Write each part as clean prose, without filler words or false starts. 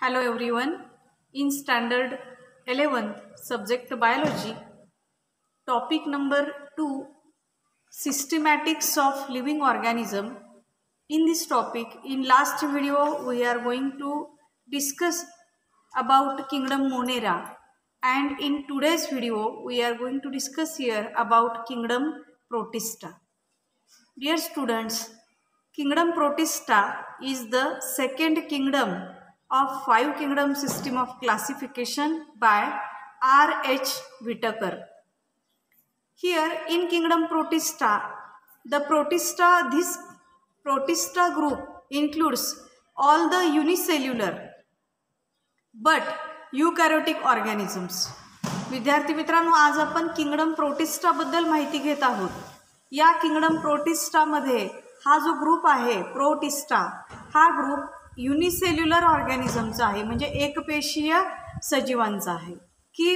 Hello everyone. In standard 11th subject biology, topic number 2, systematics of living organism. In this topic, in last video we are going to discuss about kingdom Monera, and in today's video we are going to discuss here about kingdom Protista. Dear students, kingdom Protista is the second kingdom of 5 kingdom system of classification by R.H. Whitaker. Here in kingdom Protista, this Protista group includes all the unicellular but eukaryotic organisms. विद्यार्थी मित्रांनो, आज आपण kingdom protista बद्दल माहिती घेत आहोत. या kingdom protista मध्ये हा जो ग्रुप आहे प्रोटिस्टा, हा ग्रुप युनिसेल्युलर ऑर्गॅनिझमचा आहे, म्हणजे एकपेशीय सजीवांचा आहे. की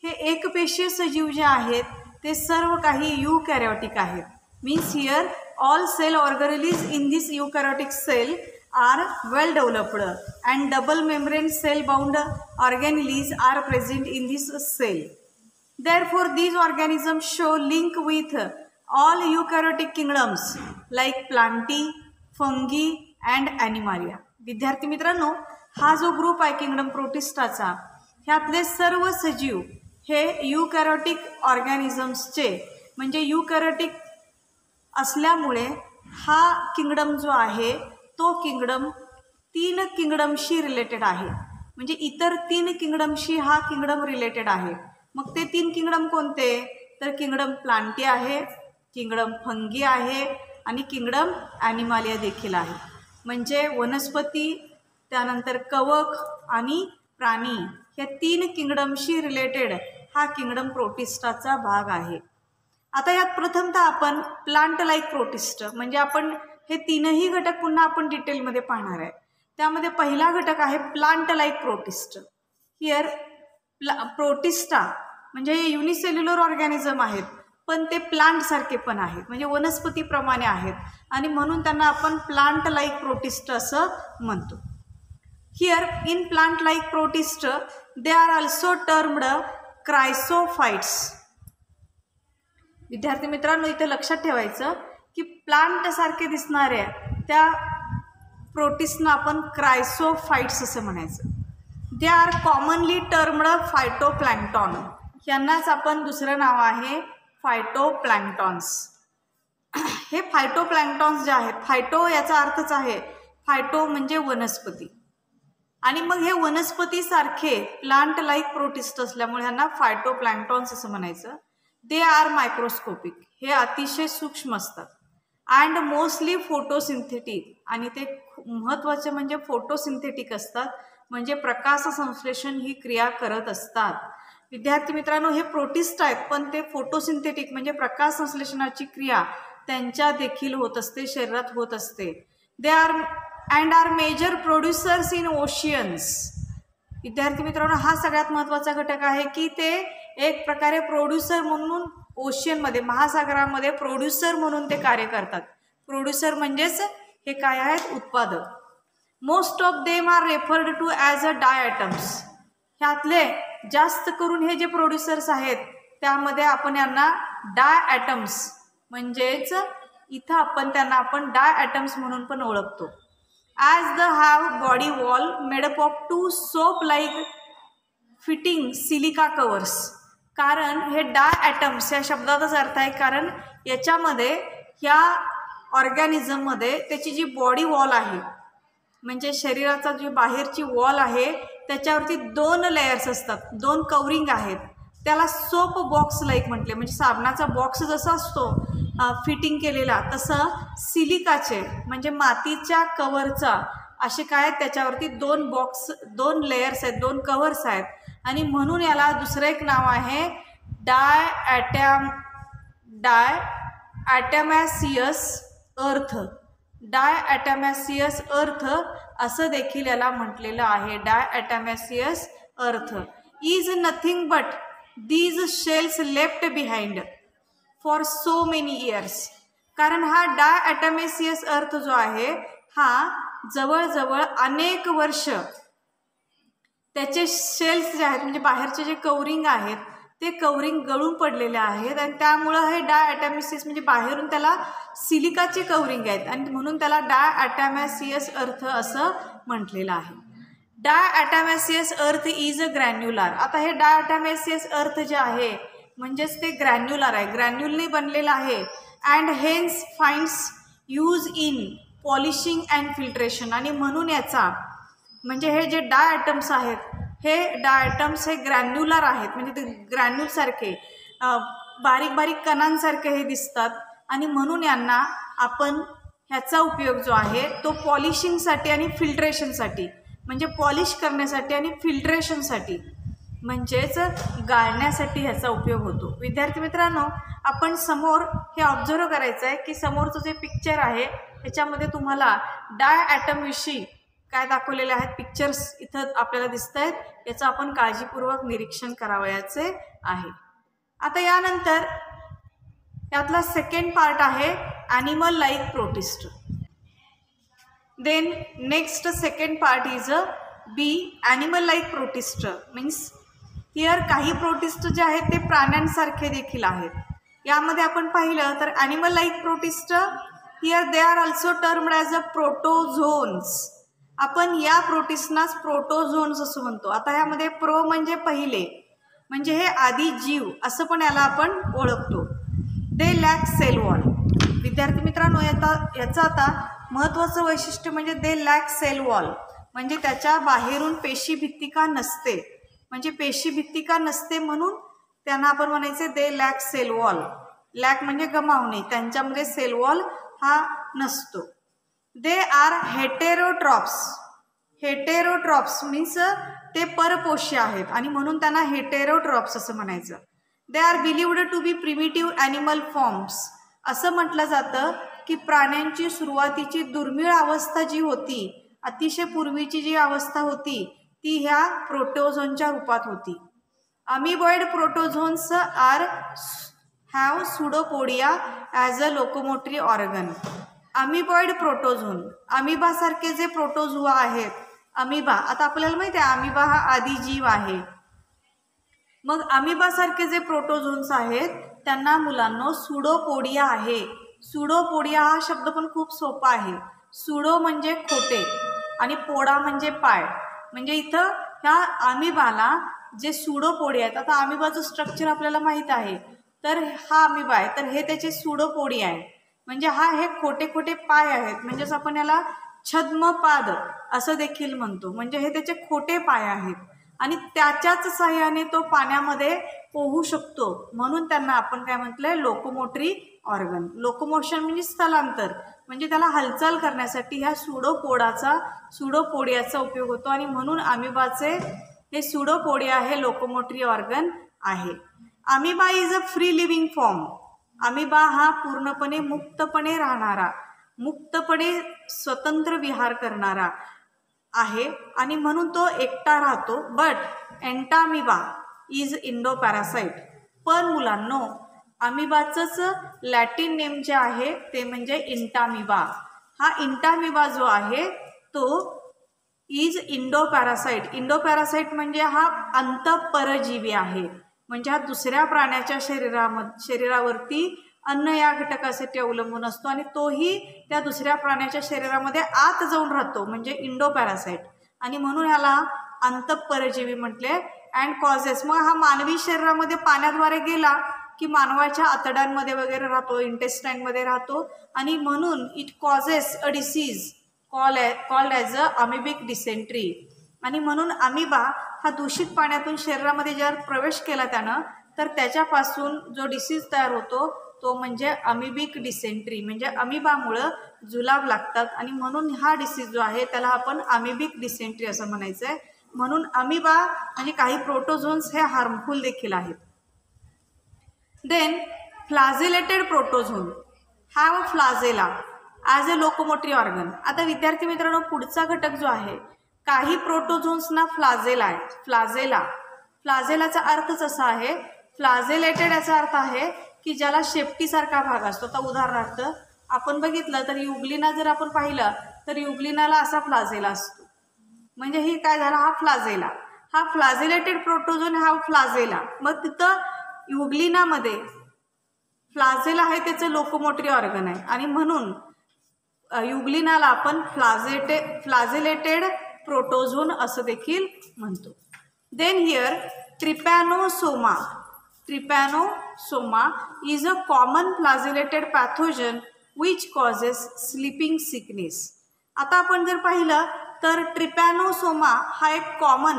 हे एकपेशीय सजीव जे आहेत ते सर्व काही यूकॅरियोटिक आहेत. Means here all cell organelles in this eukaryotic cell are well developed and double membrane cell bound organelles are present in this cell. Therefore these organisms show link with all eukaryotic kingdoms like plantae, fungi and animalia. विद्यार्थी मित्रांनो, हा जो group आहे kingdom प्रोटिस्टाचा, ह्यातले सर्व सजीव हे यूकॅरियोटिक ऑर्गॅनिझम्सचे म्हणजे यूकॅरियोटिक असल्यामुळे हा किंगडम जो आहे तो किंगडम 3 किंगडमशी रिलेटेड आहे. म्हणजे इतर 3 किंगडमशी हा किंगडम रिलेटेड आहे. मग ते 3 किंगडम कोणते? तर किंगडम प्लांटी आहे, किंगडम फंगी आहे आणि किंगडम ॲनिमालिया देखील आहे. म्हणजे वनस्पती, त्यानंतर कवक आणि प्राणी, या 3 किंगडमशी रिलेटेड हा किंगडम प्रोटिस्टाचा भाग आहे. आता यात प्रथमतः आपण प्लांट लाईक प्रोटिस्ट, म्हणजे आपण हे 3ही घटक पुन्हा आपण डिटेलमध्ये पाहणार आहे. त्यामध्ये पहिला घटक आहे plant like protist. Here protista म्हणजे हे युनिसेल्युलर ऑर्गॅनिझम आहेत, पण ते प्लांट सारखे पण आहेत, म्हणजे वनस्पतीप्रमाणे आहेत, आणि म्हणून त्यांना आपण प्लांट लाईक प्रोटिस्ट असं म्हणतो. Here in plant like protist they are also termed chrysophytes. विद्यार्थी मित्रांनो, इथे लक्षात ठेवायचं की प्लांट सारखे दिसणाऱ्या त्या प्रोटिस्टना आपण क्रायसोफाइट्स असं म्हणायचं. They are commonly termed phytoplankton. यांनाच आपण दुसरं नाव आहे फायटोप्लॅन्क्टॉन्स. हे फायटोप्लॅन्क्टॉन्स जे आहेत, फायटो याचा अर्थच आहे, फायटो म्हणजे वनस्पती, आणि मग हे वनस्पतीसारखे प्लांट लाईक प्रोटिस्ट असल्यामुळे ह्यांना फायटोप्लॅन्क्टॉन्स असं म्हणायचं. They R microscopic. हे अतिशय सूक्ष्म असतात. And mostly photosynthetic. आणि ते महत्त्वाचे म्हणजे फोटोसिंथेटिक असतात, म्हणजे प्रकाश संश्लेषण ही क्रिया करत असतात. विद्यार्थी मित्रांनो, हे प्रोटिस्ट आहेत, पण ते फोटोसिंथेटिक म्हणजे प्रकाश संश्लेषणाची क्रिया त्यांच्या देखील होत असते, शरीरात होत असते. They are and are major producers in oceans. विद्यार्थी मित्रांनो, हा सगळ्यात महत्त्वाचा घटक आहे की ते एक प्रकारे प्रोड्युसर म्हणून ओशियनमध्ये, महासागरामध्ये प्रोड्युसर म्हणून ते कार्य करतात. प्रोड्युसर म्हणजेच हे काय आहेत? उत्पादक. Most of them are referred to as a diatoms. ह्यातले जास्त करून हे जे प्रोड्युसर्स आहेत त्यामध्ये आपण यांना डायॲटम्स म्हणजेच इथं आपण त्यांना डायॲटम्स म्हणून पण ओळखतो. As the have body wall made up of 2 soap like fitting silica covers. कारण हे डायॲटम्स या शब्दाचाच अर्थ आहे, कारण याच्यामध्ये ह्या ऑर्गॅनिझममध्ये त्याची जी बॉडी वॉल आहे, म्हणजे शरीराचा जी बाहेरची वॉल आहे त्याच्यावरती 2 लेयर्स असतात, 2 कवरिंग आहेत. त्याला सोप बॉक्स लाईक म्हटले, म्हणजे साबणाचा बॉक्स जसा असतो फिटिंग केलेला, तसं सिलिकाचे म्हणजे मातीच्या कवरचा असे काय त्याच्यावरती 2 लेयर्स आहेत, 2 कव्हर्स आहेत, आणि म्हणून याला दुसरं एक नाव आहे डायॲटमॅसियस अर्थ. डायॲटमॅसियस अर्थ असं देखील याला म्हटलेलं आहे. Diatomaceous earth is nothing but these shells left behind for so many years. कारण हा डायॲटमॅसियस अर्थ जो आहे हा जवळजवळ अनेक वर्ष त्याचे शेल्स जे आहेत म्हणजे बाहेरचे जे कवरिंग आहेत ते कवरिंग गळून पडलेले आहेत आणि त्यामुळं हे डायॲटॅमिसिस म्हणजे बाहेरून त्याला सिलिकाचे कवरिंग आहेत आणि म्हणून त्याला डायॲटॅमॅसियस अर्थ असं म्हटलेलं आहे. डायॲटॅमॅसियस अर्थ इज अ ग्रॅन्युलर. आता हे डायॲटॅमॅसियस अर्थ जे आहे म्हणजेच ते ग्रॅन्युलर आहे, ग्रॅन्युलने बनलेलं आहे. And hence finds use in polishing and filtration. आणि म्हणून याचा म्हणजे हे जे डायॲटम्स आहेत हे डायॲटम्स हे ग्रॅन्युलर आहेत म्हणजे ते ग्रॅन्युलसारखे बारीक बारीक कणांसारखे हे दिसतात आणि म्हणून यांना आपण ह्याचा उपयोग जो आहे तो पॉलिशिंगसाठी आणि फिल्ट्रेशनसाठी म्हणजे पॉलिश करण्यासाठी आणि फिल्ट्रेशनसाठी म्हणजेच गाळण्यासाठी ह्याचा उपयोग होतो. विद्यार्थी मित्रांनो, आपण समोर हे ऑब्झर्व करायचं आहे की समोरचं जे पिक्चर आहे त्याच्यामध्ये तुम्हाला डायॲटमविषयी काय दाखवलेले आहेत पिक्चर्स इथं आपल्याला दिसत आहेत, याचं आपण काळजीपूर्वक निरीक्षण करावयाचे आहे. आता यानंतर यातला सेकंड पार्ट आहे animal like protist. Then next second part is B animal like protist. Means here काही प्रोटिस्ट जे आहेत ते प्राण्यांसारखे देखील आहेत. यामध्ये आपण पाहिलं तर animal like protist here they are also termed as a protozoans. आपण या प्रोटिस्टनाच प्रोटोझोन्स असं म्हणतो. आता ह्यामध्ये प्रो म्हणजे पहिले म्हणजे हे आधी जीव असं पण याला आपण ओळखतो. दे लॅक सेल वॉल. विद्यार्थी मित्रांनो, याचं आता महत्त्वाचं वैशिष्ट्य म्हणजे दे लॅक सेल वॉल म्हणजे त्याच्या बाहेरून पेशीभित्तिका नसते. म्हणजे पेशीभित्तिका नसते म्हणून त्यांना आपण म्हणायचे they lack cell wall. Lack म्हणजे गमावणे, त्यांच्यामध्ये सेल वॉल हा नसतो. They are heterotrophs. Heterotrophs means ते परपोषी आहेत आणि म्हणून त्यांना हेटेरोट्रॉप्स असं म्हणायचं. They are believed to be primitive animal forms. असं म्हटलं जातं की प्राण्यांची सुरुवातीची दुर्मिळ अवस्था जी होती, अतिशय पूर्वीची जी अवस्था होती ती ह्या प्रोटोझोनच्या रूपात होती. Amoeboid protozoans are have pseudopodia as a locomotory organ. Amoeboid protozoan, अमिबासारखे जे प्रोटोझोआ आहेत, अमिबा आता आपल्याला माहिती आहे अमिबा हा आदिजीव आहे. मग अमिबासारखे जे प्रोटोझोन्स आहेत त्यांना मुलांनो सुडोपोडिया आहे. सुडोपोडिया हा शब्द पण खूप सोपा आहे. सुडो म्हणजे खोटे आणि पोडा म्हणजे पाय. म्हणजे इथं ह्या अमिबाला जे सुडोपोडिया आहेत, आता अमिबाचं स्ट्रक्चर आपल्याला माहीत आहे, तर हा अमिबा आहे तर हे त्याचे सुडोपोडिया आहे म्हणजे हे खोटे खोटे पाय आहेत. म्हणजेच आपण याला छद्मपाद असं देखील म्हणतो. म्हणजे हे त्याचे खोटे पाय आहेत आणि त्याच्याच साह्याने तो पाण्यामध्ये पोहू शकतो म्हणून त्यांना आपण काय म्हटलंय लोकोमोटरी ऑर्गन. लोकोमोशन म्हणजे स्थलांतर म्हणजे त्याला हालचाल करण्यासाठी ह्या सुडोपोडियाचा उपयोग होतो आणि म्हणून अमिबाचे हे सुडोपोडिया हे लोकोमोटरी ऑर्गन आहे. Amoeba is a free living form. Amoeba हा पूर्णपणे मुक्तपणे राहणारा, मुक्तपणे स्वतंत्र विहार करणारा आहे आणि म्हणून तो एकटा राहतो. But Entamoeba is endoparasite. पण मुलांनो, अमिबाचंच लॅटिन नेम जे आहे ते म्हणजे इंटामिबा. हा इंटामिबा जो आहे तो is Indo parasite. Indo parasite म्हणजे हा अंतःपरजीवी आहे. म्हणजे हा दुसऱ्या प्राण्याच्या शरीरावरती अन्न या घटकासाठी अवलंबून असतो आणि तोही त्या दुसऱ्या प्राण्याच्या शरीरामध्ये आत जाऊन राहतो म्हणजे इंडो पॅरासाइट आणि म्हणून ह्याला अंतःपरजीवी म्हटले. अँड कॉजेस, मग हा मानवी शरीरामध्ये पाण्याद्वारे गेला की मानवाच्या आतड्यांमध्ये वगैरे राहतो, इंटेस्टाईनमध्ये राहतो आणि म्हणून it causes a disease called as a amoebic dysentery. आणि म्हणून अमिबा हा दूषित पाण्यातून शरीरामध्ये जर प्रवेश केला त्यानं तर त्याच्यापासून जो डिसीज तयार होतो तो म्हणजे अमिबिक डिसेंट्री. म्हणजे अमिबामुळं जुलाब लागतात आणि म्हणून हा डिसीज जो आहे त्याला आपण अमिबिक डिसेंट्री असं म्हणायचं आहे. म्हणून अमिबा म्हणजे काही प्रोटोझोन्स हे हार्मफुल देखील आहेत. Then flagellated protozoan have flagella as a locomotory organ. आता विद्यार्थी मित्रांनो, पुढचा घटक जो आहे काही प्रोटोझोन्सना फ्लाजेला आहे. फ्लाजेलाचा अर्थच असा आहे, फ्लाजेलेटेड याचा अर्थ आहे की ज्याला शेपटीसारखा भाग असतो. आता उदाहरणार्थ आपण बघितलं तर युग्लिना जर आपण पाहिलं तर युग्लिनाला असा फ्लाजेला असतो. म्हणजे ही काय झाला, हा फ्लाजेला. हा फ्लाजेलेटेड प्रोटोझोन हा फ्लाजेला. मग तिथं युग्लिनामध्ये फ्लाजेला आहे त्याचं लोकोमोटरी ऑर्गन आहे आणि म्हणून युग्लिनाला आपण फ्लाजेलेटेड प्रोटोझोन असं देखील म्हणतो. Then here Trypanosoma is a common flagellated pathogen which causes sleeping sickness. आता आपण जर पाहिलं तर ट्रिपॅनोसोमा हा एक कॉमन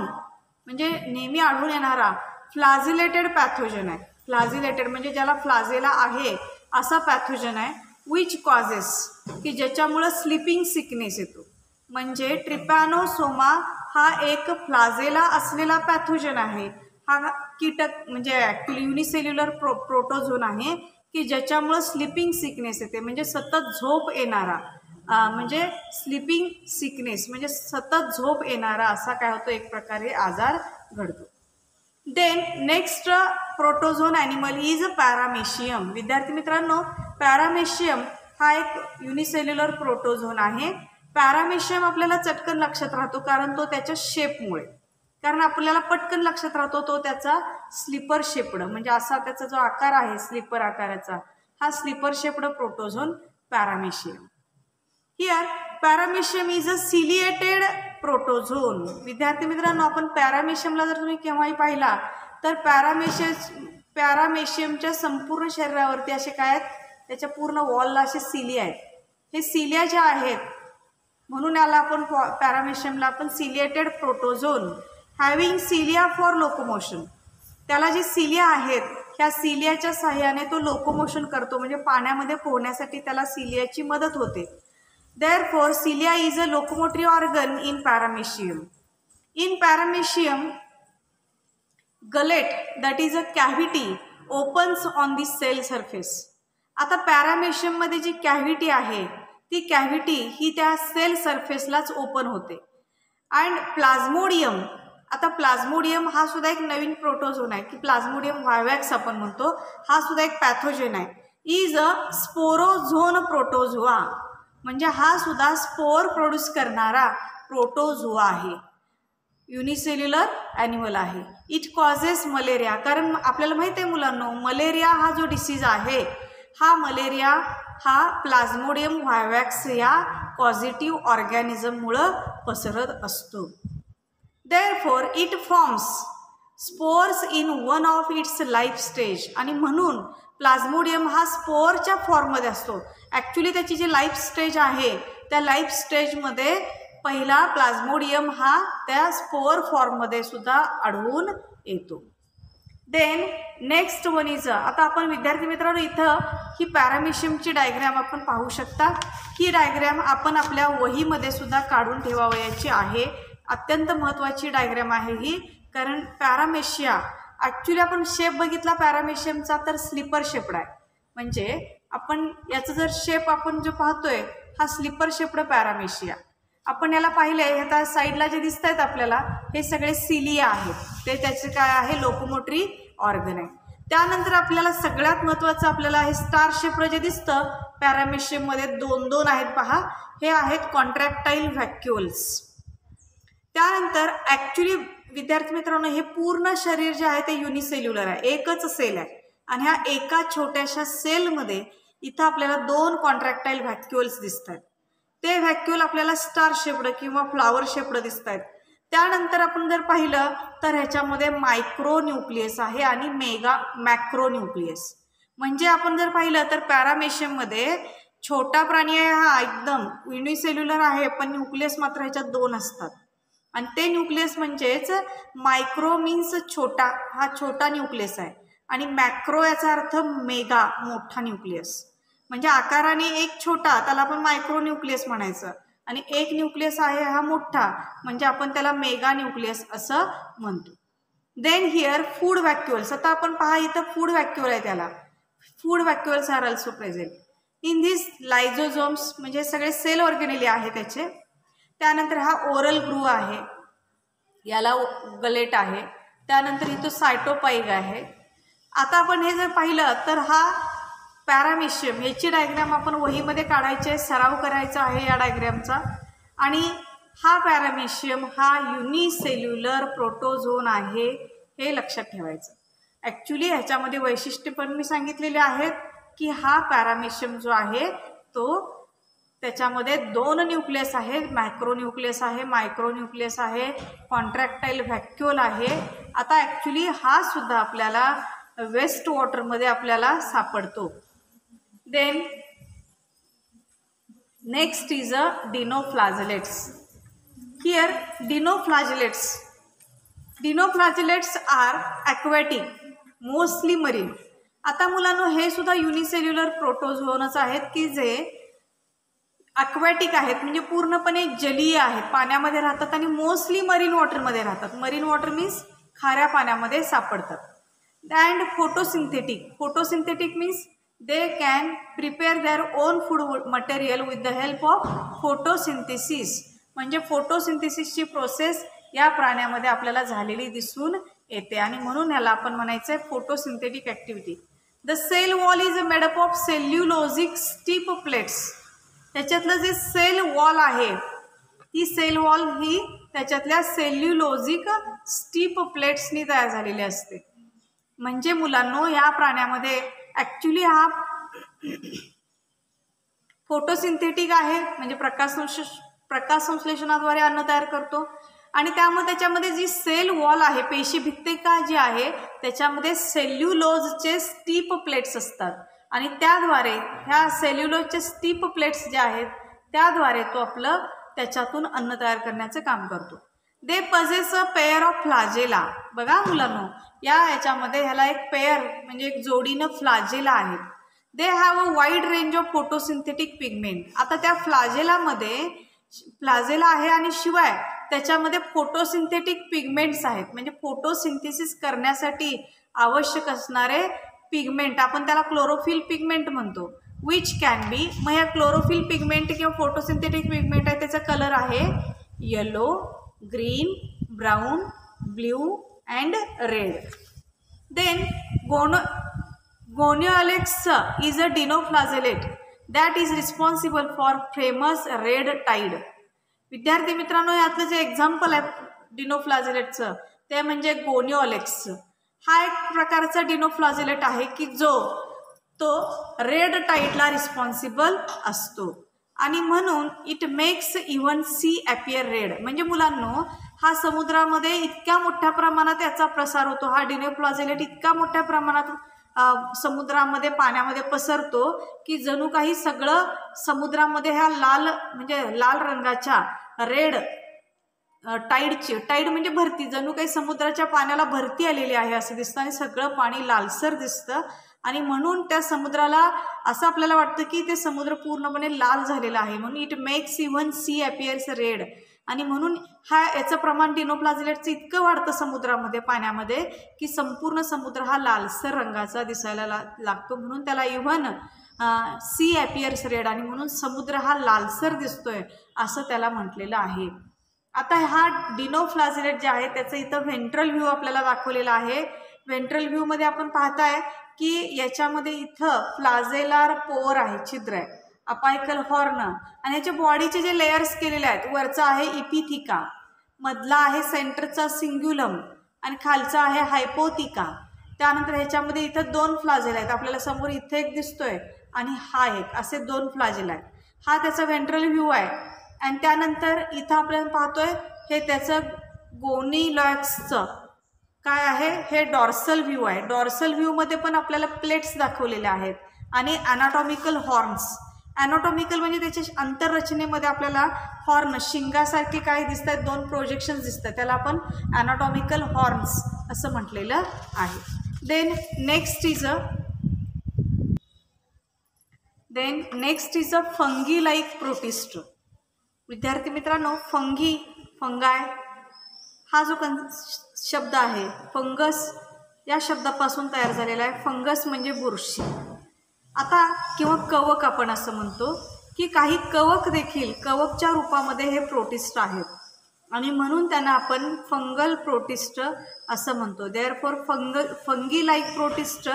म्हणजे नेहमी आढळून येणारा फ्लाजेलेटेड पॅथोजन आहे. फ्लाजेलेटेड म्हणजे ज्याला फ्लाजेला आहे असा पॅथोजन आहे. विच कॉजेस की ज्याच्यामुळं स्लीपिंग सिकनेस येतो. म्हणजे ट्रिपॅनोसोमा हा एक फ्लाजेला असलेला पॅथोजन आहे. हा कीटक म्हणजे ॲक्च्युली युनिसेल्युलर प्रोटोझोन आहे की ज्याच्यामुळं स्लीपिंग सिकनेस येते. म्हणजे सतत झोप येणारा म्हणजे स्लीपिंग सिकनेस म्हणजे सतत झोप येणारा असा काय होतो एक प्रकारे आजार घडतो. Then next protozoan animal is Paramecium. विद्यार्थी मित्रांनो, पॅरामेशियम हा एक युनिसेल्युलर प्रोटोझोन आहे. पॅरामेशियम आपल्याला चटकन लक्षात राहतो कारण तो त्याच्या शेपमुळे, कारण आपल्याला पटकन लक्षात राहतो तो त्याचा स्लीपर शेप्ड म्हणजे असा त्याचा जो आकार आहे स्लीपर आकाराचा हा slipper shaped protozoan Paramecium. Here Paramecium is a ciliated protozoan. विद्यार्थी मित्रांनो, आपण पॅरामेशियमला जर तुम्ही केव्हाही पाहिला तर पॅरामेशियमच्या संपूर्ण शरीरावरती असे काय आहेत, त्याच्या पूर्ण वॉलला असे सिलिया आहेत. हे सिलिया ज्या आहेत म्हणून याला आपण पॅरामेशियमला आपण ciliated protozoan having cilia for locomotion. त्याला जे सिलिया आहेत ह्या सिलियाच्या साह्याने तो लोकोमोशन करतो म्हणजे पाण्यामध्ये पोहण्यासाठी त्याला सिलियाची मदत होते. Therefore, cilia is a locomotory organ in paramecium. In paramecium, gullet, that is a cavity, opens on the cell surface. आता पॅरामेशियम मध्ये जी कॅव्हिटी आहे ती कॅव्हिटी ही त्या सेल सरफेसलाच ओपन होते. अँड प्लाझ्मोडियम, आता प्लाझ्मोडियम हा सुद्धा एक नवीन प्रोटोझोन आहे की प्लाझ्मोडियम व्हायवॅक्स आपण म्हणतो. हा सुद्धा एक पॅथोजन आहे. इज अ स्पोरोझोन प्रोटोझोआ म्हणजे हा सुद्धा स्पोर प्रोड्यूस करणारा प्रोटोझोआ आहे. युनिसेल्युलर ॲनिमल आहे. It causes malaria. कारण आपल्याला माहिती आहे मुलांनो, मलेरिया हा जो डिसीज आहे हा मलेरिया हा प्लाझ्मोडियम व्हायवॅक्स या पॉझिटिव्ह ऑर्गॅनिझममुळं पसरत असतो. Therefore it forms spores in one of its life stage. आणि म्हणून प्लाझ्मोडियम हा स्पोअरच्या फॉर्ममध्ये असतो. ॲक्च्युली त्याची जी लाईफ स्टेज आहे त्या लाईफ स्टेजमध्ये पहिला प्लाझ्मोडियम हा त्या स्पोअर फॉर्ममध्ये सुद्धा आढळून येतो. देन नेक्स्ट वन इज, आता आपण विद्यार्थी मित्रांनो इथं ही पॅरामेशियमची डायग्रॅम आपण पाहू शकता. ही डायग्रॅम आपण आपल्या वहीमध्ये सुद्धा काढून ठेवावयाची आहे. अत्यंत महत्त्वाची डायग्रॅम आहे ही, कारण पॅरामेशिया ॲक्च्युली आपण शेप बघितला पॅरामेशियमचा तर स्लीपर शेप्ड आहे. म्हणजे आपण याचा जर शेप आपण जो पाहतोय हा स्लीपर शेप्ड पॅरामेशिया. आपण याला पाहिले आता साईडला जे दिसत आहेत आपल्याला हे सगळे सिलिया आहेत. ते त्याचे काय आहे लोकोमोटरी ऑर्गन आहे. त्यानंतर आपल्याला सगळ्यात महत्त्वाचं आपल्याला हे स्टार शेप्ड जे दिसतं पॅरामेशियममध्ये दोन आहेत पहा, हे आहेत कॉन्ट्रॅक्टाईल व्हॅक्युअल्स. त्यानंतर ॲक्च्युली विद्यार्थी मित्रांनो हे पूर्ण शरीर जे आहे ते युनिसेल्युलर आहे, एकच सेल आहे. आणि ह्या एका छोट्याशा सेलमध्ये इथं आपल्याला दोन कॉन्ट्रॅक्टाईल व्हॅक्युअल्स दिसत आहेत. ते व्हॅक्युअल आपल्याला स्टार शेप्ड किंवा फ्लावर शेप्ड दिसत आहेत. त्यानंतर आपण जर पाहिलं तर ह्याच्यामध्ये मायक्रो न्यूक्लियस आहे आणि मॅक्रो न्यूक्लियस. म्हणजे आपण जर पाहिलं तर पॅरामेशियममध्ये छोटा प्राणी आहे हा एकदम युनिसेल्युलर आहे, पण न्यूक्लियस मात्र ह्याच्यात दोन असतात. आणि ते न्यूक्लियस म्हणजेच मायक्रो मीन्स छोटा, हा छोटा न्यूक्लियस आहे. आणि मॅक्रो याचा अर्थ मेगा, मोठा न्यूक्लियस. म्हणजे आकाराने एक छोटा त्याला आपण मायक्रो न्यूक्लियस म्हणायचं आणि एक न्यूक्लियस आहे हा मोठा म्हणजे आपण त्याला मेगा न्यूक्लियस असं म्हणतो. Then here food vacuoles. आता आपण पहा इथं फूड व्हॅक्युअल आहे, त्याला food vacuoles are also present in this lysosomes म्हणजे सगळे सेल ऑर्गेनेली आहे त्याचे. त्यानंतर हा ओरल ग्रू आहे, याला गलेट आहे. त्यानंतर इथं सायटोपाईग आहे. आता आपण हे जर पाहिलं तर हा पॅरामेशियम याची डायग्रॅम आपण वहीमध्ये काढायची आहे, सराव करायचा आहे या डायग्रॅमचा. आणि हा पॅरामेशियम हा युनिसेल्युलर प्रोटोझोन आहे, हे लक्षात ठेवायचं. ॲक्च्युली ह्याच्यामध्ये वैशिष्ट्य पण मी सांगितलेले आहेत की हा पॅरामेशियम जो आहे तो त्याच्यामध्ये 2 न्यूक्लियस आहेत, मॅक्रो न्यूक्लियस आहे, मायक्रो न्यूक्लियस आहे, कॉन्ट्रॅक्टाईल व्हॅक्युल आहे. आता ॲक्च्युली हा सुद्धा आपल्याला वेस्ट वॉटरमध्ये आपल्याला सापडतो. Then next is a dinoflagellates. Here dinoflagellates are aquatic, mostly marine. आता मुलांनो हे सुद्धा युनिसेल्युलर प्रोटोझोनच आहेत की जे अक्वॅटिक आहेत, म्हणजे पूर्णपणे जलीय आहेत, पाण्यामध्ये राहतात आणि मोस्टली मरीन वॉटरमध्ये राहतात. मरीन वॉटर मीन्स खाऱ्या पाण्यामध्ये सापडतात. And photosynthetic means they can prepare their own food material with the help of photosynthesis. म्हणजे फोटोसिंथेसिसची प्रोसेस या प्राण्यामध्ये आपल्याला झालेली दिसून येते आणि म्हणून ह्याला आपण म्हणायचं आहे photosynthetic activity. The cell wall is made up of cellulosic stiff plates. त्याच्यातलं जे सेल वॉल आहे ही सेल वॉल ही त्याच्यातल्या सेल्युलोजिक स्टिप प्लेट्सनी तयार झालेली असते. म्हणजे मुलांनो या प्राण्यामध्ये ॲक्च्युली हा फोटोसिंथेटिक आहे, म्हणजे प्रकाश संश्लेषणाद्वारे अन्न तयार करतो आणि त्याच्यामध्ये जी सेल वॉल आहे, पेशीभित्तिका जी आहे त्याच्यामध्ये सेल्युलोजचे स्टिप प्लेट्स असतात आणि त्याद्वारे ह्या सेल्युलोजचे स्टिप प्लेट्स जे आहेत त्याद्वारे तो आपलं त्याच्यातून अन्न तयार करण्याचं काम करतो. They possess a pair of flagella. बघा मुलांनो याच्यामध्ये ह्याला एक पेअर म्हणजे एक जोडीनं फ्लाजेला आहेत. They have a wide range of photosynthetic pigment. आता त्या फ्लाजेलामध्ये फ्लाजेला आहे आणि शिवाय त्याच्यामध्ये फोटोसिंथेटिक पिगमेंट्स आहेत, म्हणजे फोटोसिंथेसिस करण्यासाठी आवश्यक असणारे पिगमेंट, आपण त्याला क्लोरोफिल पिगमेंट म्हणतो. विच कॅन बी, मग या क्लोरोफिल पिगमेंट किंवा फोटोसिंथेटिक पिगमेंट आहे त्याचा कलर आहे yellow, green, brown, blue and red. Then Gonyaulax is a dinoflagellate that is responsible for famous red tide. विद्यार्थी मित्रांनो यातलं जे एक्झाम्पल आहे डिनोफ्लाजेलेटचं ते म्हणजे गोनिओलेक्स. हा एक प्रकारचा डिनोफ्लाजेलेट आहे की जो तो रेड टाईडला रिस्पॉन्सिबल असतो आणि म्हणून it makes even sea appear red. म्हणजे मुलांनो हा समुद्रामध्ये इतक्या मोठ्या प्रमाणात याचा प्रसार होतो, हा डिनोफ्लाजेलेट इतका मोठ्या प्रमाणात समुद्रामध्ये पाण्यामध्ये पसरतो की जणू काही सगळं समुद्रामध्ये ह्या लाल रंगाच्या रेड टाईड म्हणजे भरती, जणू काही समुद्राच्या पाण्याला भरती आलेली आहे असं दिसतं आणि सगळं पाणी लालसर दिसतं आणि म्हणून त्या समुद्राला असं आपल्याला वाटतं की ते समुद्र पूर्णपणे लाल झालेला आहे. म्हणून it makes even sea appears red आणि म्हणून याचं प्रमाण डिनोफ्लाजेलेटचं इतकं वाढतं समुद्रामध्ये पाण्यामध्ये की संपूर्ण समुद्र हा लालसर रंगाचा दिसायला लागतो. म्हणून त्याला इव्हन सी अपियर्स रेड आणि म्हणून समुद्र हा लालसर दिसतोय असं त्याला म्हटलेलं आहे. आता हा डिनोफ्लाजेलेट जे आहे त्याचं इथं व्हेंट्रल व्ह्यू आपल्याला दाखवलेला आहे. व्हेंट्रल व्ह्यूमध्ये आपण पाहताय की याच्यामध्ये इथं फ्लाजेलार पोर आहे, छिद्र आहे, अपायकल हॉर्न आणि याच्या बॉडीचे जे लेयर्स केलेले आहेत, वरचा आहे इपिथिका, मधला आहे सेंटरचा सिंग्युलम आणि खालचा आहे हायपोथिका. त्यानंतर ह्याच्यामध्ये इथं 2 फ्लाजेला आहेत, आपल्याला समोर इथे एक दिसतोय आणि हा एक, असे 2 फ्लाजेला आहेत. हा त्याचा व्हेंट्रल व्ह्यू आहे आणि त्यानंतर इथं आपल्याला पाहतोय हे त्याचं गोनिओलेक्सचं काय आहे, हे डॉर्सल व्ह्यू आहे. डॉर्सल व्ह्यूमध्ये पण आपल्याला प्लेट्स दाखवलेल्या आहेत आणि ॲनाटॉमिकल हॉर्न्स. ॲनाटॉमिकल म्हणजे त्याच्या अंतररचनेमध्ये आपल्याला हॉर्न शिंगासारखे काय दिसत आहेत, 2 प्रोजेक्शन्स दिसत आहेत, त्याला आपण ॲनाटॉमिकल हॉर्न्स असं म्हटलेलं आहे. Then next is a fungi like protist. विद्यार्थी मित्रांनो फंगाय हा जो शब्द आहे फंगस या शब्दापासून तयार झालेला आहे. फंगस म्हणजे बुरशी आता किंवा कवक आपण असं म्हणतो की काही कवक देखील कवकच्या रूपामध्ये हे प्रोटिस्ट आहेत आणि म्हणून त्यांना आपण फंगल प्रोटिस्ट असं म्हणतो. Therefore fungi like protist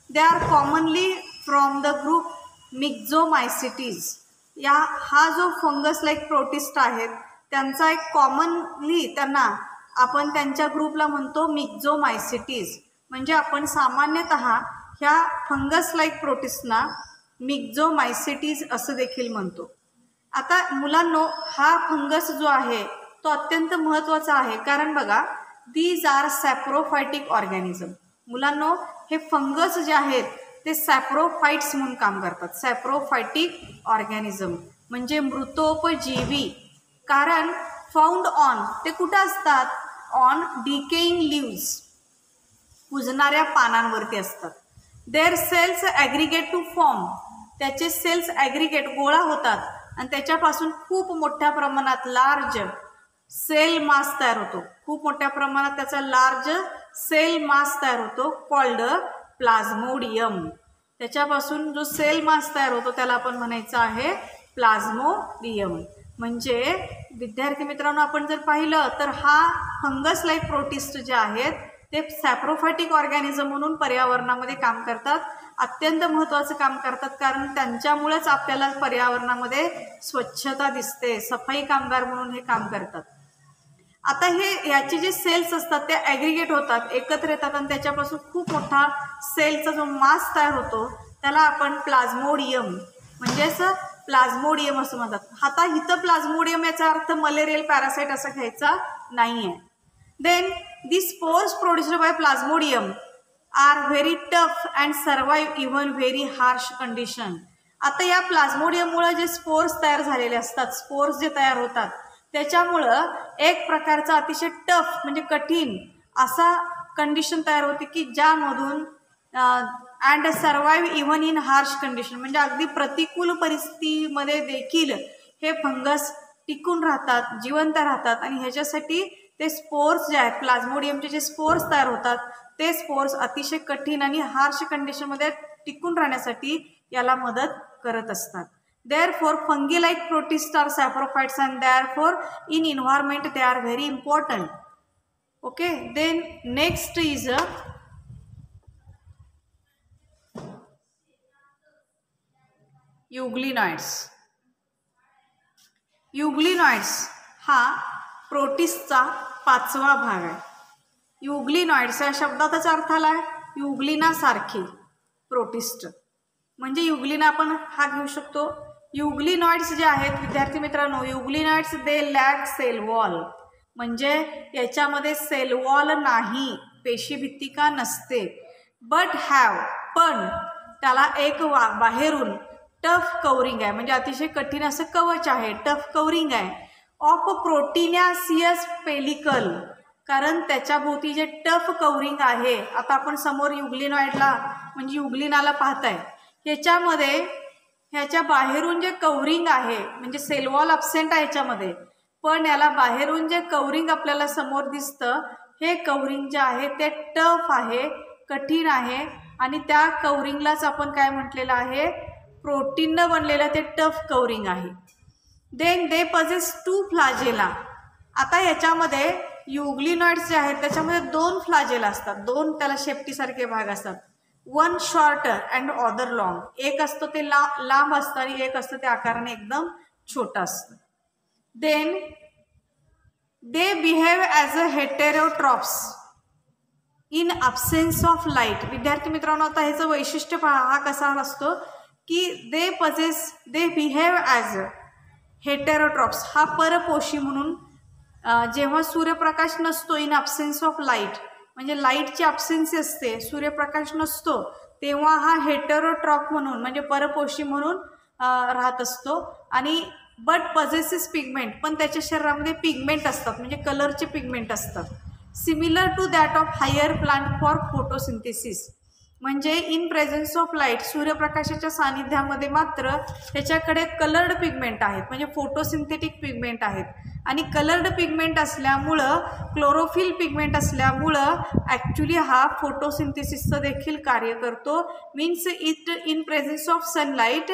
they are commonly from the group Myxomycetes. हा जो फंगस लाईक प्रोटिस्ट आहेत त्यांचा एक कॉमनली त्यांना आपण त्यांच्या ग्रुपला म्हणतो मिक्झोमायसिटीज. म्हणजे आपण सामान्यतः ह्या फंगस लाईक प्रोटिस्टना मिक्झोमायसिटीज असं देखील म्हणतो. आता मुलांनो, हा फंगस जो आहे तो अत्यंत महत्त्वाचा आहे, कारण बघा दीज आर सॅप्रोफायटिक ऑर्गॅनिझम. मुलांनो, हे फंगस जे आहेत ते सॅप्रोफाइट्स म्हणून काम करतात. सॅप्रोफायटिक ऑर्गॅनिझम म्हणजे मृतोपजीवी. कारण फाउंड ऑन, ते कुठं असतात? ऑन डिकेइंग लीव्स, कुजणाऱ्या पानांवरती असतात. Their cells aggregate to form, त्याचे सेल्स ॲग्रिगेट गोळा होतात आणि त्याच्यापासून खूप मोठ्या प्रमाणात लार्ज सेल मास तयार होतो. खूप मोठ्या प्रमाणात त्याचा लार्ज सेल मास तयार होतो, कॉल्ड प्लाझ्मोडियम. त्याच्यापासून जो सेल मास तयार होतो त्याला आपण म्हणायचं आहे प्लाझ्मोडियम. म्हणजे विद्यार्थी मित्रांनो, आपण जर पाहिलं तर हा फंगस लाईक प्रोटिस्ट जे आहेत ते सॅप्रोफायटिक ऑर्गॅनिझम म्हणून पर्यावरणामध्ये काम करतात. अत्यंत महत्त्वाचं काम करतात, कारण त्यांच्यामुळेच आपल्याला पर्यावरणामध्ये स्वच्छता दिसते. सफाई कामगार म्हणून हे काम करतात. आता याचे जे सेल्स असतात ते ॲग्रिगेट होतात, एकत्र येतात आणि त्याच्यापासून खूप मोठा सेलचा जो मास तयार होतो त्याला आपण प्लाझ्मोडियम म्हणजेच प्लाझ्मोडियम असं म्हणतात. आता इथं प्लाझ्मोडियम याचा अर्थ मलेरियल पॅरासाइट असा घ्यायचा नाही आहे. Then the spores produced by plasmodium are very tough and survive even very harsh condition. आता या प्लाझ्मोडियममुळे जे स्पोर्स तयार झालेले असतात, स्पोर्स जे तयार होतात त्याच्यामुळं एक प्रकारचा अतिशय टफ म्हणजे कठीण असा कंडिशन तयार होते की ज्यामधून and survive even in harsh condition, म्हणजे अगदी प्रतिकूल परिस्थितीमध्ये देखील हे फंगस टिकून राहतात, जिवंत राहतात. आणि ह्याच्यासाठी ते स्पोर्स जे आहेत, प्लाझ्मोडियमचे जे स्पोर्स तयार होतात ते स्पोर्स अतिशय कठीण आणि हार्श कंडिशनमध्ये टिकून राहण्यासाठी याला मदत करत असतात. Therefore, fungi-like protists are saprophytes and therefore in environment they are very important. Okay, then next is euglenoids. Euglenoids हा प्रोटिस्टचा 5वा भाग आहे. युग्लिनॉइड्स या शब्दाचाच अर्थ आला युग्लिना सारखे प्रोटिस्ट, म्हणजे युग्लिना आपण हा घेऊ शकतो. युग्लिनॉइड्स जे आहेत विद्यार्थी मित्रांनो, युग्लिनॉइड्स दे लॅक सेल वॉल, म्हणजे याच्यामध्ये सेल वॉल नाही, पेशीभित्तिका नसते. बट हॅव, पण त्याला एक बाहेरून टफ कवरिंग आहे, म्हणजे अतिशय कठीण असं कवच आहे, टफ कवरिंग आहे. ऑफ प्रोटीनॅसियस पेलिकल, कारण त्याच्या भोवती जे टफ कवरिंग आहे. आता आपण समोर युग्लिनॉइडला म्हणजे युग्लिनाला पाहताय, ह्याच्या बाहेरून जे कवरिंग आहे म्हणजे सेल वॉल अब्सेंट आहे ह्याच्यामध्ये, पण याला बाहेरून जे कवरिंग आपल्याला समोर दिसतं हे कवरिंग जे आहे ते टफ आहे, कठीण आहे. आणि त्या कवरिंगलाच आपण काय म्हटलेलं आहे, प्रोटीननं बनलेलं ते टफ कवरिंग आहे. Then they possess 2 flagella. आता याच्यामध्ये युग्लिनॉइड्स जे आहेत त्याच्यामध्ये 2 फ्लॅजेला असतात, 2 त्याला शेपटीसारखे भाग असतात. One short and other long, एक असतं ते लांब असतं आणि एक असतं ते आकाराने एकदम छोटं असतं. Then they behave as a heterotrophs in absence of light. विद्यार्थी मित्रांनो, आता ह्याचं वैशिष्ट्य पहा, हा कसा असतो की दे बिहेव ॲज हेटेरोट्रॉप्स, हा परपोषी म्हणून जेव्हा सूर्यप्रकाश नसतो, इन अब्सेन्स ऑफ लाईट म्हणजे लाईटची अब्सेन्सी असते, सूर्यप्रकाश नसतो, तेव्हा हा हेटेरोट्रॉप म्हणून म्हणजे परपोषी म्हणून राहत असतो. आणि बट पजेसेस पिगमेंट, पण त्याच्या शरीरामध्ये पिगमेंट असतात म्हणजे कलरचे पिगमेंट असतात. Similar to that of higher plant for photosynthesis, म्हणजे इन प्रेझेन्स ऑफ लाईट, सूर्यप्रकाशाच्या सानिध्यामध्ये मात्र त्याच्याकडे कलर्ड पिगमेंट आहेत म्हणजे फोटोसिंथेटिक पिगमेंट आहेत. आणि कलर्ड पिगमेंट असल्यामुळं, क्लोरोफिल पिगमेंट असल्यामुळं ॲक्च्युली हा फोटोसिंथेसिसचं देखील कार्य करतो. Means it in presence of sunlight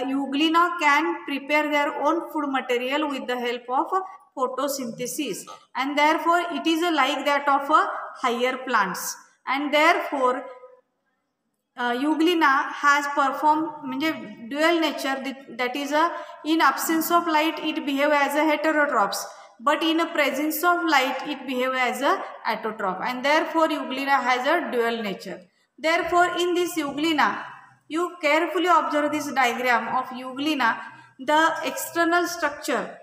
Euglena can prepare their own food material with the help of photosynthesis, and therefore it is like that of higher plants, and therefore Euglena has performed म्हणजे dual nature, that is in absence of light it behave as a heterotrophs, but in presence of light it behave as a autotroph, and therefore Euglena has a dual nature. Therefore in this Euglena, you carefully observe this diagram of Euglena. The external structure,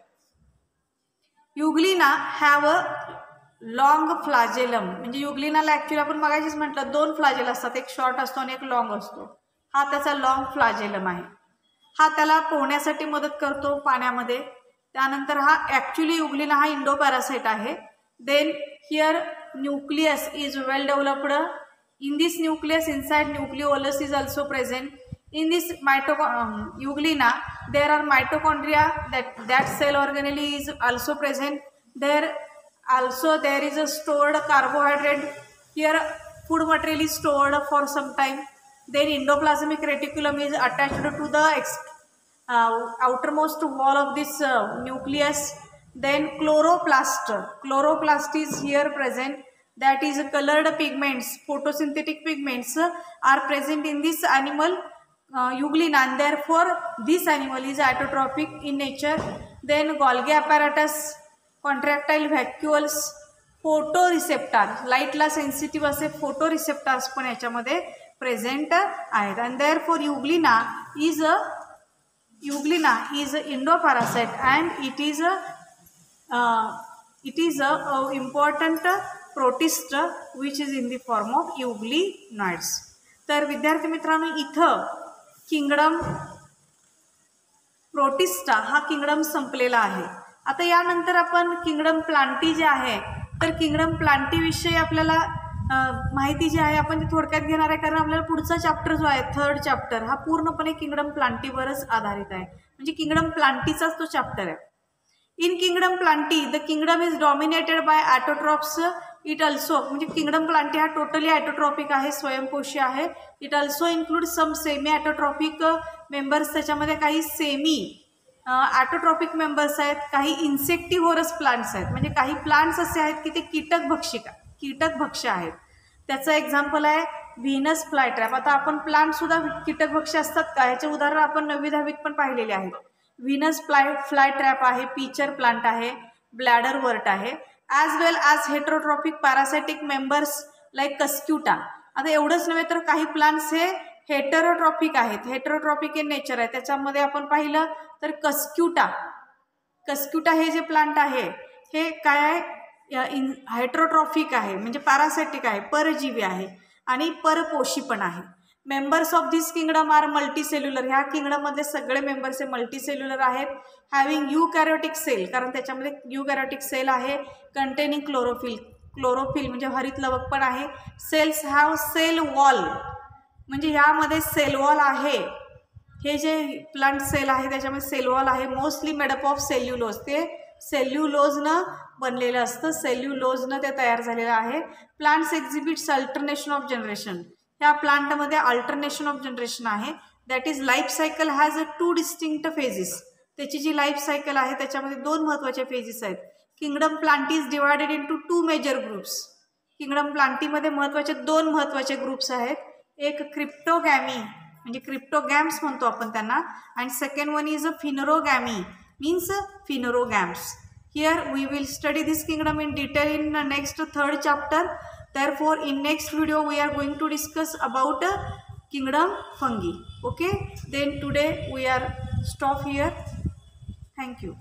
Euglena have a long flagellum, म्हणजे युग्लिनाला actually आपण मगाशीच म्हटलं दोन फ्लॅजेल असतात, एक short असतो आणि एक लॉंग असतो. हा त्याचा लॉंग फ्लॅजेलम आहे. हा त्याला पोहण्यासाठी मदत करतो पाण्यामध्ये. त्यानंतर हा ॲक्च्युली युग्लिना हा इंडो पॅरासाइट आहे. Then here nucleus is well developed. In this nucleus inside nucleolus is also present. In this Euglena there are mitochondria, that cell organelle is also present. There is a stored carbohydrate. Here food material is stored for some time. Then endoplasmic reticulum is attached to the outermost wall of this nucleus. Then chloroplast is here present. That is colored pigments, photosynthetic pigments are present in this animal Euglena, and therefore this animal is autotrophic in nature. Then Golgi apparatus, contractile vacuoles, photoreceptor, लाईटला sensitive असे photoreceptors पण याच्यामध्ये present आहेत. and therefore Euglena is a endoparasite and it is a important protist which is in the form of euglenoids. तर विद्यार्थी मित्रांनो इथं kingdom protista हा किंगडम संपलेला आहे. आता यानंतर आपण किंगडम प्लांटी जे आहे, तर किंगडम प्लांटी विषयी आपल्याला माहिती जी आहे आपण ती थोडक्यात घेणार आहे, कारण आपल्याला पुढचा चॅप्टर जो आहे 3rd चॅप्टर हा पूर्णपणे किंगडम प्लांटीवरच आधारित आहे. म्हणजे किंगडम प्लांटीचाच तो चॅप्टर आहे. In kingdom plantae the kingdom is dominated by autotrophs. It also म्हणजे किंगडम प्लांटी हा टोटली ऑटोट्रॉपिक आहे, स्वयंपोषी आहे. It also include some semi autotrophic members. त्याच्यामध्ये काही सेमी ऑटोट्रॉपिक मेंबर्स आहेत, काही इन्सेक्टिव्होरस प्लांट्स आहेत. म्हणजे काही प्लांट्स असे आहेत की ते कीटकभक्ष आहेत. त्याचं एक्झाम्पल आहे व्हीनस फ्लायट्रॅप. आता आपण प्लांटसुद्धा कीटकभक्ष असतात का ह्याचे उदाहरण आपण 9वी 10वीत पण पाहिलेले आहेत. व्हीनस फ्लायट्रॅप आहे, पीचर प्लांट आहे, ब्लॅडर वर्ट आहे, as well as heterotrophic parasitic members like Cuscuta. आता एवढंच नव्हे तर काही प्लांट्स हे हेटेरोट्रॉपिक आहेत, हेटेरोट्रॉपिक इन नेचर आहे. त्याच्यामध्ये आपण पाहिलं तर कस्क्युटा हे जे प्लांट आहे हे काय आहे, हेटेरोट्रॉपिक आहे म्हणजे पॅरासायटिक आहे, परजीवी आहे आणि परपोषी पण आहे. Members of this kingdom are multicellular. ह्या किंगडममधले सगळे मेंबर्स हे मल्टीसेल्युलर आहेत. हॅव्हिंग युकॅरियोटिक सेल, कारण त्याच्यामध्ये युकॅरियोटिक सेल आहे. कंटेनिंग क्लोरोफिल म्हणजे हरितलवक पण आहे. सेल्स हॅव सेल वॉल, म्हणजे ह्यामध्ये सेल वॉल आहे. हे जे प्लांट सेल आहे त्याच्यामध्ये सेल वॉल आहे. मोस्टली मेडअप ऑफ सेल्युलोज, ते सेल्युलोजनं बनलेलं असतं, सेल्युलोजनं ते तयार झालेलं आहे. Plants exhibits alternation of generation. ह्या प्लांटमध्ये अल्टरनेशन ऑफ जनरेशन आहे. That is life cycle has 2 distinct phases. त्याची जी लाईफ सायकल आहे त्याच्यामध्ये 2 महत्त्वाचे फेजेस आहेत. Kingdom Plantae is divided into 2 major groups. Kingdom प्लांटीमध्ये महत्त्वाचे 2 महत्त्वाचे ग्रुप्स आहेत. एक क्रिप्टोगॅमी म्हणजे क्रिप्टोगॅम्स म्हणतो आपण त्यांना, आणि second one is a phanerogamae means phanerogams. Here we will study this kingdom in detail in the next 3rd chapter. Therefore, in next video we are going to discuss about kingdom fungi. Okay, then today we are stop here. Thank you.